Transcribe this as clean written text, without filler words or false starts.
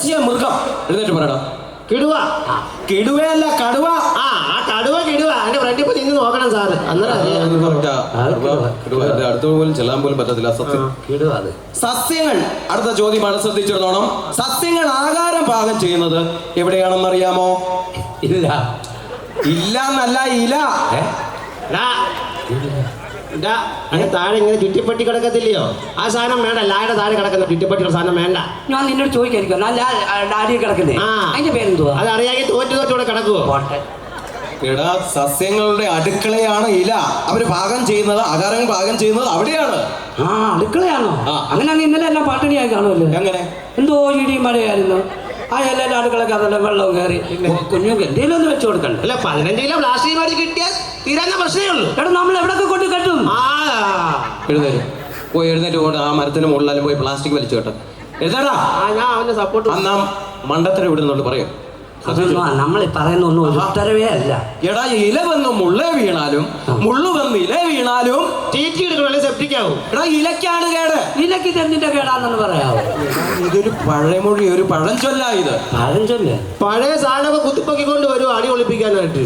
സസ്യ മൃഗം എഴുന്നേറ്റ് പറയടാ. കിടുവ. കിടുവയല്ല, കടുവ. ആ കടുവ കിടുവ. എന്റെ ഫ്രണ്ടിൽ പോയി നിന്ന് നോക്കണം സാറ്. അടുത്ത പോലും ചെല്ലാൻ പോലും പറ്റത്തില്ല. സത്യം സസ്യങ്ങൾ. അടുത്ത ചോദ്യമാണ്, ശ്രദ്ധിച്ചിരുന്നോണം. സസ്യങ്ങൾ ആഹാരം പാകം ചെയ്യുന്നത് എവിടെയാണെന്ന് അറിയാമോ? ഇല്ല. ഇല്ല എന്നല്ല, ഇല. താഴെ ഇങ്ങനെ ചുറ്റിപ്പറ്റി കിടക്കത്തില്ലയോ? ആ സാധനം വേണ്ട. ലായുടെ താഴെ കിടക്കുന്ന ചുറ്റിപ്പറ്റിയുടെ സാധനം വേണ്ട. ഞാൻ നിന്നോട് ചോദിക്കായിരിക്കും, ഡാഡി കിടക്കുന്നേ, അതിന്റെ പേരെന്തുവാ? അത് അറിയാമെങ്കിൽ തോറ്റോടെ കിടക്കുവോ? എടാ, സസ്യങ്ങളുടെ അടുക്കളയാണ് ഇല. അവര് പാകം ചെയ്യുന്നത്, ആഹാരങ്ങൾ പാകം ചെയ്യുന്നത് അവിടെയാണ്. ആ, അടുക്കളയാണോ? അങ്ങനെയാണെങ്കിൽ ഇന്നലെ എല്ലാം പാട്ടണിയായി കാണുമല്ലോ. എങ്ങനെ? എന്തോ ഇടി മഴയായിരുന്നു. ആ എല്ലാവരും അടുക്കളൊക്കെ അതല്ല വെള്ളവും കയറി. കുഞ്ഞുങ്ങൾക്ക് എന്തെങ്കിലും ഒന്ന് വെച്ചു കൊടുക്കണ്ട. അല്ല, 15 കിലോ പ്ലാസ്റ്റിക് മേടിച്ച് കിട്ടിയാൽ തീരാന്ന പ്രശ്നമേ ഉള്ളൂ. എടാ, നമ്മൾ എവിടെയൊക്കെ കൊണ്ട് കെട്ടും. എഴുന്നേറ്റ് പോയിട്ട് ആ മരത്തിന് മുകളിലും പോയി പ്ലാസ്റ്റിക് വലിച്ചു കേട്ടോ. എഴുതാടാ. ഞാൻ അവന്റെ സപ്പോർട്ട്. അന്നാ മണ്ടത്തരം ഇവിടുന്നുണ്ട് പറയും. നമ്മൾ പറയുന്ന ഒന്നും ഒരു ഉത്തരവേ അല്ല. എടാ, ഇല വന്ന് മുള്ളേ വീണാലും മുള്ളു വന്ന് ഇല വീണാലും തീറ്റി എടുക്കണല്ലേ സെപ്റ്റിക് ആവും. എടാ, ഇലക്കാണ് കേട്. ഇലക്ക് തെന്നിന്റെ കേടാണെന്ന് പറയാവോ? ഇതൊരു പഴമൊഴി, ഒരു പഴഞ്ചൊല്ല. ഇത് പഴഞ്ചൊല്ല. പഴയ സാധനമൊക്കെ കുത്തിപ്പൊക്കിക്കൊണ്ട് വരും അടി ഒളിപ്പിക്കാനായിട്ട്.